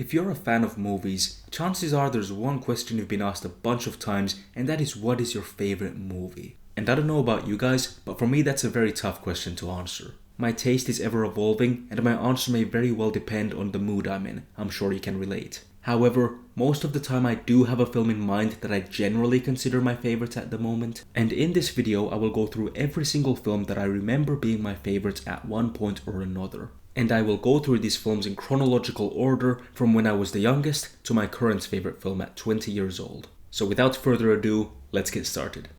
If you're a fan of movies, chances are there's one question you've been asked a bunch of times, and that is, what is your favorite movie? And I don't know about you guys, but for me that's a very tough question to answer. My taste is ever evolving, and my answer may very well depend on the mood I'm in. I'm sure you can relate. However, most of the time I do have a film in mind that I generally consider my favorites at the moment. And in this video I will go through every single film that I remember being my favorites at one point or another. And I will go through these films in chronological order from when I was the youngest to my current favorite film at 20 years old. So without further ado, let's get started.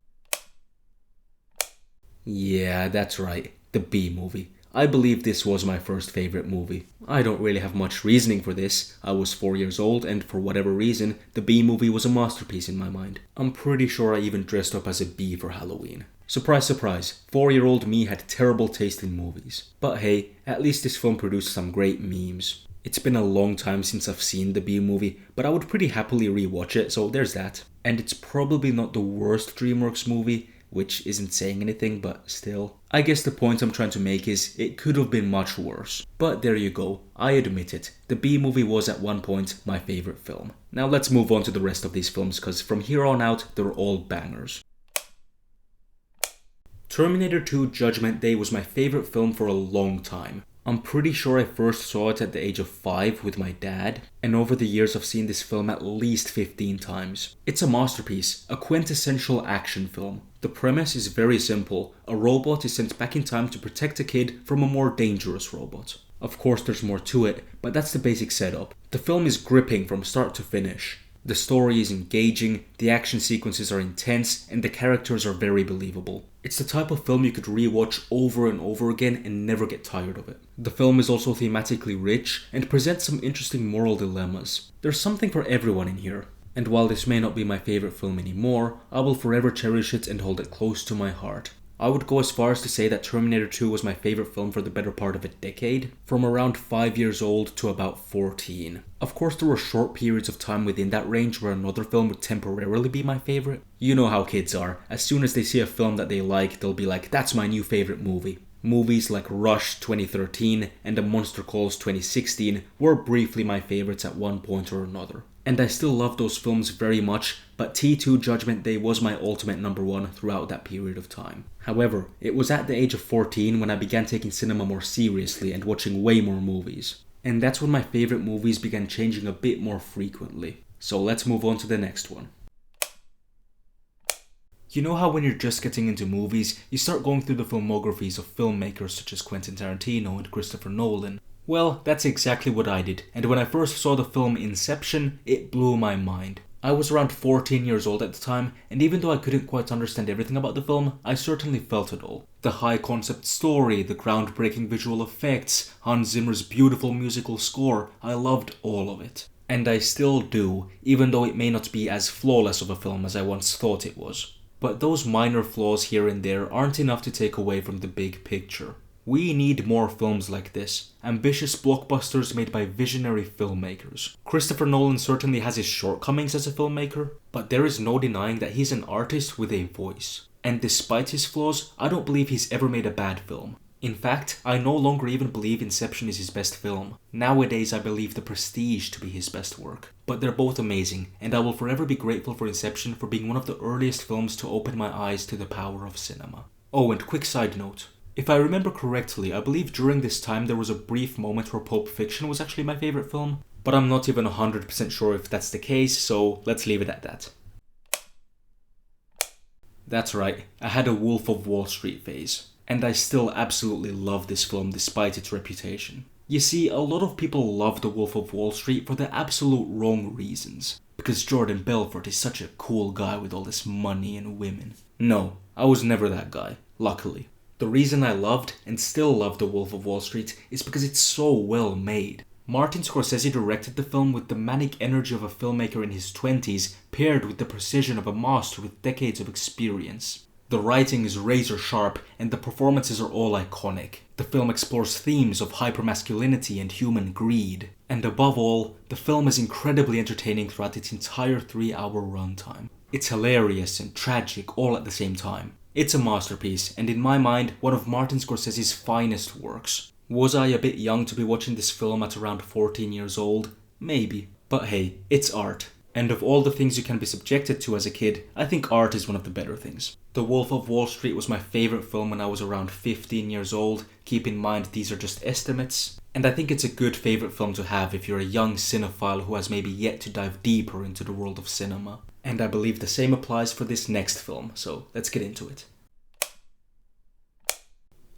Yeah, that's right, the B movie. I believe this was my first favorite movie. I don't really have much reasoning for this. I was 4 years old and for whatever reason, the B movie was a masterpiece in my mind. I'm pretty sure I even dressed up as a bee for Halloween. Surprise, surprise, 4-year-old me had terrible taste in movies. But hey, at least this film produced some great memes. It's been a long time since I've seen the B movie, but I would pretty happily rewatch it, so there's that. And it's probably not the worst DreamWorks movie, which isn't saying anything, but still. I guess the point I'm trying to make is, it could have been much worse. But there you go, I admit it. The B movie was at one point my favorite film. Now let's move on to the rest of these films, cause from here on out, they're all bangers. Terminator 2 Judgment Day was my favorite film for a long time. I'm pretty sure I first saw it at the age of 5 with my dad, and over the years I've seen this film at least 15 times. It's a masterpiece, a quintessential action film. The premise is very simple. A robot is sent back in time to protect a kid from a more dangerous robot. Of course there's more to it, but that's the basic setup. The film is gripping from start to finish. The story is engaging, the action sequences are intense, and the characters are very believable. It's the type of film you could rewatch over and over again and never get tired of it. The film is also thematically rich and presents some interesting moral dilemmas. There's something for everyone in here. And while this may not be my favorite film anymore, I will forever cherish it and hold it close to my heart. I would go as far as to say that Terminator 2 was my favorite film for the better part of a decade, from around 5 years old to about 14. Of course there were short periods of time within that range where another film would temporarily be my favorite. You know how kids are, as soon as they see a film that they like, they'll be like, that's my new favorite movie. Movies like Rush 2013 and A Monster Calls 2016 were briefly my favorites at one point or another. And I still love those films very much, but T2 Judgment Day was my ultimate number one throughout that period of time. However, it was at the age of 14 when I began taking cinema more seriously and watching way more movies. And that's when my favorite movies began changing a bit more frequently. So let's move on to the next one. You know how when you're just getting into movies, you start going through the filmographies of filmmakers such as Quentin Tarantino and Christopher Nolan? Well, that's exactly what I did, and when I first saw the film Inception, it blew my mind. I was around 14 years old at the time, and even though I couldn't quite understand everything about the film, I certainly felt it all. The high concept story, the groundbreaking visual effects, Hans Zimmer's beautiful musical score, I loved all of it. And I still do, even though it may not be as flawless of a film as I once thought it was. But those minor flaws here and there aren't enough to take away from the big picture. We need more films like this, ambitious blockbusters made by visionary filmmakers. Christopher Nolan certainly has his shortcomings as a filmmaker, but there is no denying that he's an artist with a voice. And despite his flaws, I don't believe he's ever made a bad film. In fact, I no longer even believe Inception is his best film. Nowadays I believe The Prestige to be his best work. But they're both amazing, and I will forever be grateful for Inception for being one of the earliest films to open my eyes to the power of cinema. Oh, and quick side note. If I remember correctly, I believe during this time there was a brief moment where Pulp Fiction was actually my favorite film, but I'm not even 100% sure if that's the case, so let's leave it at that. That's right, I had a Wolf of Wall Street phase, and I still absolutely love this film despite its reputation. You see, a lot of people love The Wolf of Wall Street for the absolute wrong reasons, because Jordan Belfort is such a cool guy with all this money and women. No, I was never that guy, luckily. The reason I loved, and still love, The Wolf of Wall Street is because it's so well made. Martin Scorsese directed the film with the manic energy of a filmmaker in his 20s, paired with the precision of a master with decades of experience. The writing is razor sharp, and the performances are all iconic. The film explores themes of hypermasculinity and human greed. And above all, the film is incredibly entertaining throughout its entire 3-hour runtime. It's hilarious and tragic all at the same time. It's a masterpiece, and in my mind, one of Martin Scorsese's finest works. Was I a bit young to be watching this film at around 14 years old? Maybe. But hey, it's art. And of all the things you can be subjected to as a kid, I think art is one of the better things. The Wolf of Wall Street was my favourite film when I was around 15 years old. Keep in mind these are just estimates. And I think it's a good favourite film to have if you're a young cinephile who has maybe yet to dive deeper into the world of cinema. And I believe the same applies for this next film, so let's get into it.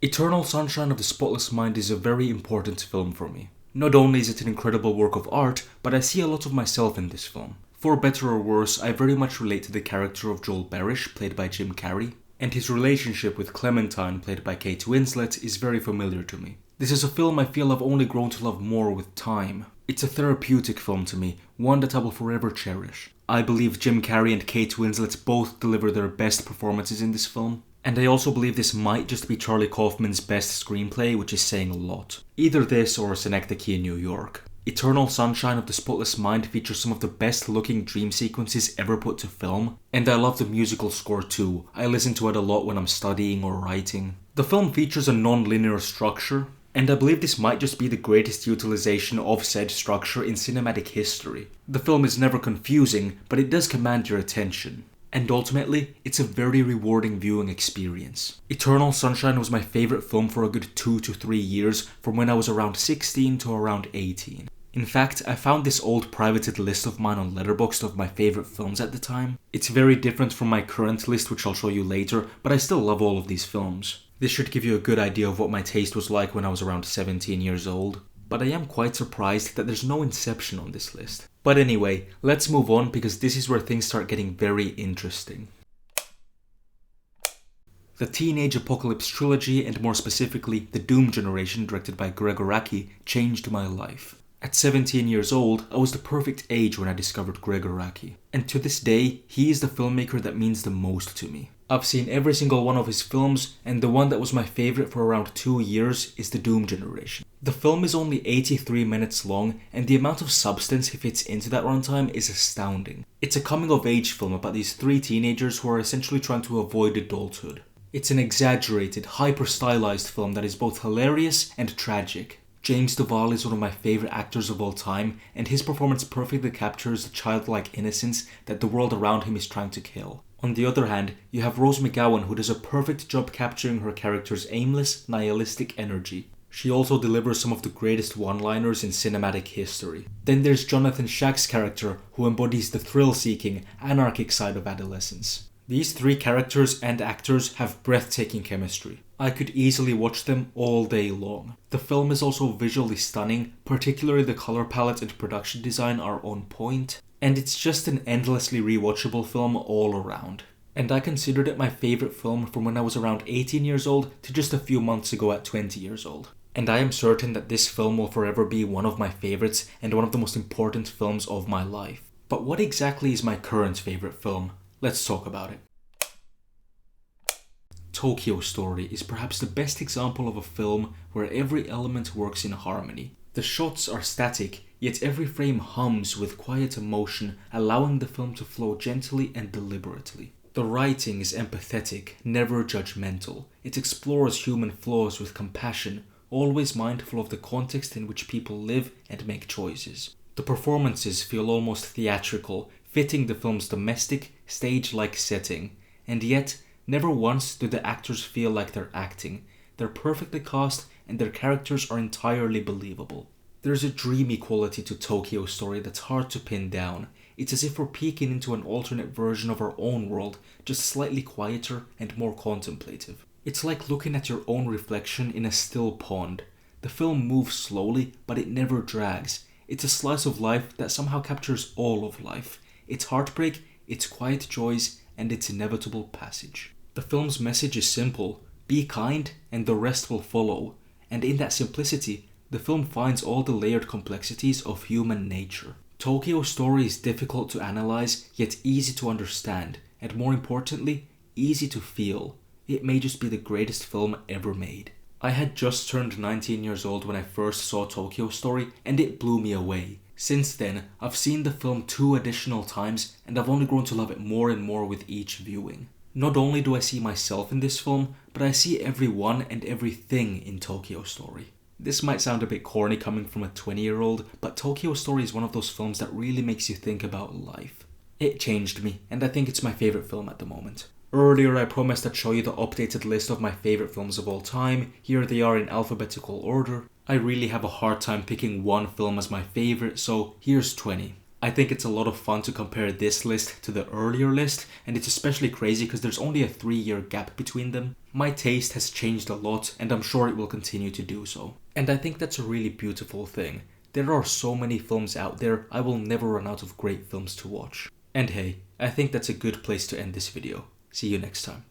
Eternal Sunshine of the Spotless Mind is a very important film for me. Not only is it an incredible work of art, but I see a lot of myself in this film. For better or worse, I very much relate to the character of Joel Barish, played by Jim Carrey, and his relationship with Clementine, played by Kate Winslet, is very familiar to me. This is a film I feel I've only grown to love more with time. It's a therapeutic film to me, one that I will forever cherish. I believe Jim Carrey and Kate Winslet both deliver their best performances in this film. And I also believe this might just be Charlie Kaufman's best screenplay, which is saying a lot. Either this or Synecdoche in New York. Eternal Sunshine of the Spotless Mind features some of the best looking dream sequences ever put to film, and I love the musical score too. I listen to it a lot when I'm studying or writing. The film features a non-linear structure, and I believe this might just be the greatest utilization of said structure in cinematic history. The film is never confusing, but it does command your attention. And ultimately, it's a very rewarding viewing experience. Eternal Sunshine was my favourite film for a good 2 to 3 years, from when I was around 16 to around 18. In fact, I found this old privated list of mine on Letterboxd of my favourite films at the time. It's very different from my current list, which I'll show you later, but I still love all of these films. This should give you a good idea of what my taste was like when I was around 17 years old. But I am quite surprised that there's no Inception on this list. But anyway, let's move on because this is where things start getting very interesting. The Teenage Apocalypse trilogy, and more specifically, The Doom Generation, directed by Gregor Araki, changed my life. At 17 years old, I was the perfect age when I discovered Gregor Araki. And to this day, he is the filmmaker that means the most to me. I've seen every single one of his films, and the one that was my favourite for around 2 years is The Doom Generation. The film is only 83 minutes long, and the amount of substance he fits into that runtime is astounding. It's a coming-of-age film about these 3 teenagers who are essentially trying to avoid adulthood. It's an exaggerated, hyper-stylized film that is both hilarious and tragic. James Duval is one of my favourite actors of all time, and his performance perfectly captures the childlike innocence that the world around him is trying to kill. On the other hand, you have Rose McGowan, who does a perfect job capturing her character's aimless, nihilistic energy. She also delivers some of the greatest one-liners in cinematic history. Then there's Jonathan Shack's character, who embodies the thrill-seeking, anarchic side of adolescence. These 3 characters and actors have breathtaking chemistry. I could easily watch them all day long. The film is also visually stunning, particularly the color palette and production design are on point. And it's just an endlessly rewatchable film all around. And I considered it my favourite film from when I was around 18 years old to just a few months ago at 20 years old. And I am certain that this film will forever be one of my favourites and one of the most important films of my life. But what exactly is my current favourite film? Let's talk about it. Tokyo Story is perhaps the best example of a film where every element works in harmony. The shots are static, yet every frame hums with quiet emotion, allowing the film to flow gently and deliberately. The writing is empathetic, never judgmental. It explores human flaws with compassion, always mindful of the context in which people live and make choices. The performances feel almost theatrical, fitting the film's domestic, stage-like setting, and yet never once do the actors feel like they're acting. They're perfectly cast and their characters are entirely believable. There's a dreamy quality to Tokyo Story that's hard to pin down. It's as if we're peeking into an alternate version of our own world, just slightly quieter and more contemplative. It's like looking at your own reflection in a still pond. The film moves slowly, but it never drags. It's a slice of life that somehow captures all of life. Its heartbreak, its quiet joys, and its inevitable passage. The film's message is simple: be kind and the rest will follow. And in that simplicity, the film finds all the layered complexities of human nature. Tokyo Story is difficult to analyze, yet easy to understand, and more importantly, easy to feel. It may just be the greatest film ever made. I had just turned 19 years old when I first saw Tokyo Story, and it blew me away. Since then, I've seen the film 2 additional times, and I've only grown to love it more and more with each viewing. Not only do I see myself in this film, but I see everyone and everything in Tokyo Story. This might sound a bit corny coming from a 20-year-old, but Tokyo Story is one of those films that really makes you think about life. It changed me, and I think it's my favourite film at the moment. Earlier I promised I'd show you the updated list of my favourite films of all time. Here they are in alphabetical order. I really have a hard time picking one film as my favourite, so here's 20. I think it's a lot of fun to compare this list to the earlier list, and it's especially crazy because there's only a 3-year gap between them. My taste has changed a lot, and I'm sure it will continue to do so. And I think that's a really beautiful thing. There are so many films out there, I will never run out of great films to watch. And hey, I think that's a good place to end this video. See you next time.